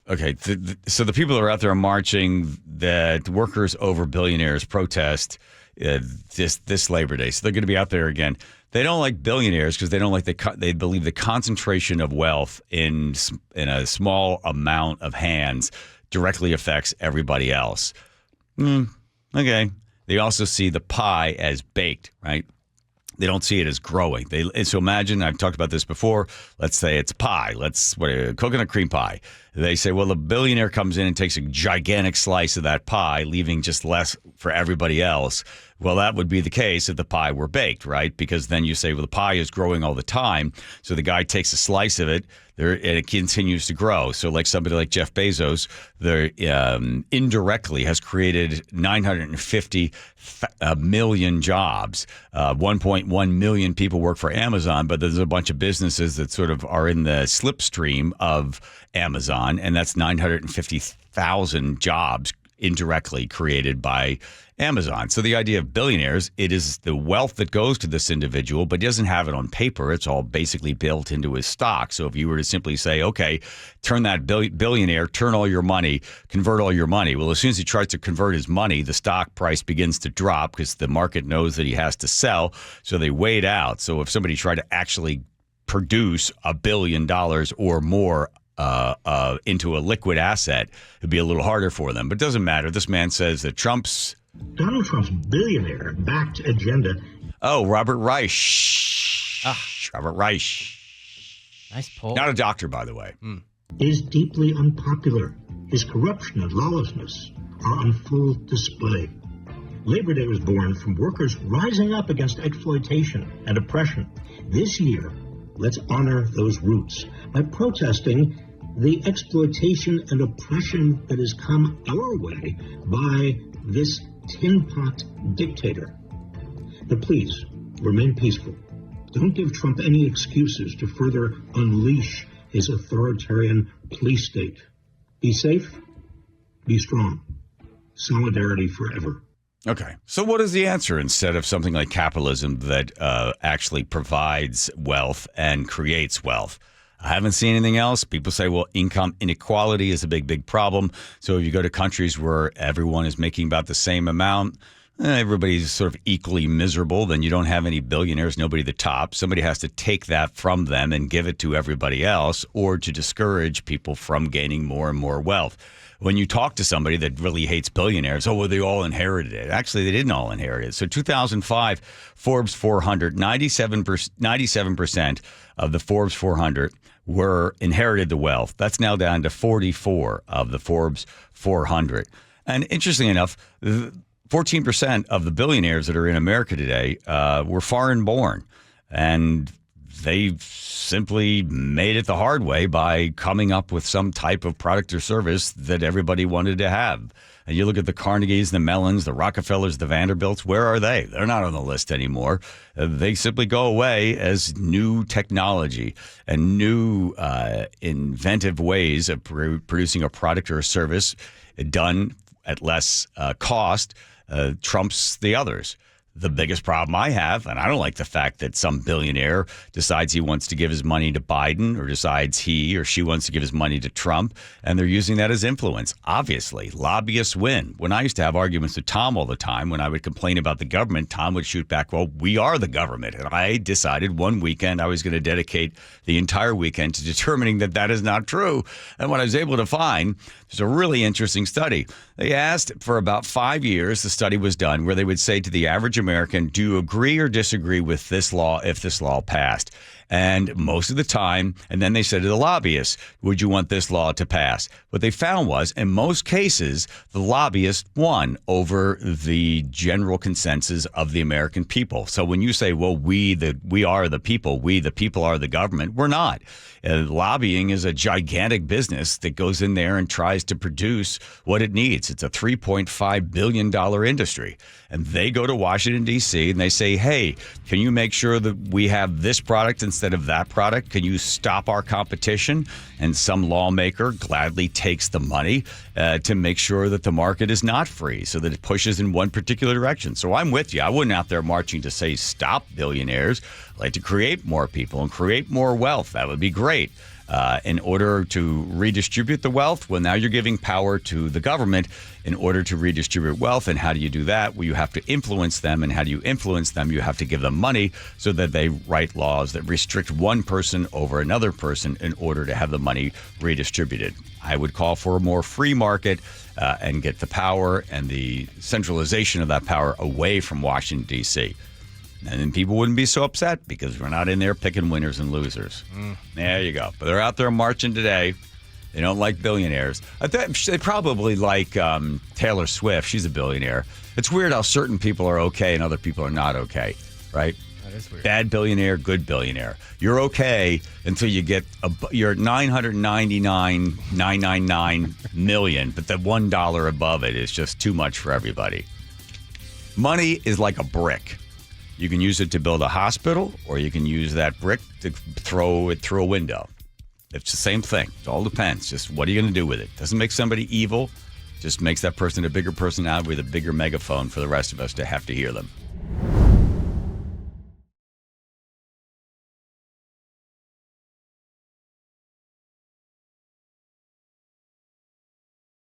Okay, so the people that are out there marching, the workers over billionaires protest this Labor Day. So they're going to be out there again. They don't like billionaires because they don't like they believe the concentration of wealth in a small amount of hands directly affects everybody else. Okay. They also see the pie as baked, right? They don't see it as growing. So imagine, I've talked about this before. Let's say it's pie. Coconut cream pie. They say, well, the billionaire comes in and takes a gigantic slice of that pie, leaving just less for everybody else. Well, that would be the case if the pie were baked, right? Because then you say, well, the pie is growing all the time. So the guy takes a slice of it and it continues to grow. So like somebody like Jeff Bezos, indirectly has created 950 million jobs. 1.1 million people work for Amazon, but there's a bunch of businesses that sort of are in the slipstream of Amazon, and that's 950,000 jobs indirectly created by Amazon. So the idea of billionaires, it is the wealth that goes to this individual, but he doesn't have it on paper. It's all basically built into his stock. So if you were to simply say, okay, turn that billionaire, turn all your money, convert all your money. Well, as soon as he tries to convert his money, the stock price begins to drop because the market knows that he has to sell. So they wait out. So if somebody tried to actually produce $1 billion or more into a liquid asset, it'd be a little harder for them. But it doesn't matter. This man says that Donald Trump's billionaire-backed agenda. Oh, Robert Reich. Robert Reich. Nice poll. Not a doctor, by the way. Is deeply unpopular. His corruption and lawlessness are on full display. Labor Day was born from workers rising up against exploitation and oppression. This year, let's honor those roots by protesting the exploitation and oppression that has come our way by this tin pot dictator. But please, remain peaceful. Don't give Trump any excuses to further unleash his authoritarian police state. Be safe, be strong. Solidarity forever. Okay. So what is the answer instead of something like capitalism that actually provides wealth and creates wealth? I haven't seen anything else. People say, well, income inequality is a big, big problem. So if you go to countries where everyone is making about the same amount, everybody's sort of equally miserable, then you don't have any billionaires, nobody at the top. Somebody has to take that from them and give it to everybody else, or to discourage people from gaining more and more wealth. When you talk to somebody that really hates billionaires, oh, well, they all inherited it. Actually, they didn't all inherit it. So 2005, Forbes 400, 97% of the Forbes 400 were inherited the wealth. That's now down to 44 of the Forbes 400. And interestingly enough, 14% of the billionaires that are in America today were foreign born. And they simply made it the hard way by coming up with some type of product or service that everybody wanted to have. And you look at the Carnegies, the Mellons, the Rockefellers, the Vanderbilts, where are they? They're not on the list anymore. They simply go away as new technology and new inventive ways of producing a product or a service done at less cost trumps the others. The biggest problem I have, and I don't like the fact that some billionaire decides he wants to give his money to Biden, or decides he or she wants to give his money to Trump, and they're using that as influence. Obviously, lobbyists win. When I used to have arguments with Tom all the time, when I would complain about the government, Tom would shoot back, well, we are the government. And I decided one weekend I was going to dedicate the entire weekend to determining that that is not true. And what I was able to find, there's a really interesting study. They asked for about 5 years, the study was done, where they would say to the average American, do you agree or disagree with this law if this law passed? And most of the time, and then they said to the lobbyists, would you want this law to pass? What they found was, in most cases, the lobbyists won over the general consensus of the American people. So when you say, well, we are the people are the government, we're not. Lobbying is a gigantic business that goes in there and tries to produce what it needs. It's a $3.5 billion industry. And they go to Washington, D.C., and they say, hey, can you make sure that we have this product instead of that product? Can you stop our competition? And some lawmaker gladly takes the money to make sure that the market is not free, so that it pushes in one particular direction. So I'm with you. I wasn't out there marching to say stop billionaires. I'd like to create more people and create more wealth. That would be great. in order to redistribute the wealth. Well, now you're giving power to the government in order to redistribute wealth. And how do you do that? Well, you have to influence them. And how do you influence them? You have to give them money so that they write laws that restrict one person over another person in order to have the money redistributed. I would call for a more free market and get the power and the centralization of that power away from Washington, D.C. And then people wouldn't be so upset because we're not in there picking winners and losers. There you go. But they're out there marching today. They don't like billionaires. They probably like Taylor Swift. She's a billionaire. It's weird how certain people are okay and other people are not okay, right? That is weird. Bad billionaire, good billionaire. You're okay until you get you're 999 million, but the $1 above it is just too much for everybody. Money is like a brick. You can use it to build a hospital, or you can use that brick to throw it through a window. It's the same thing. It all depends. Just what are you going to do with it? Doesn't make somebody evil. Just makes that person a bigger personality with a bigger megaphone for the rest of us to have to hear them.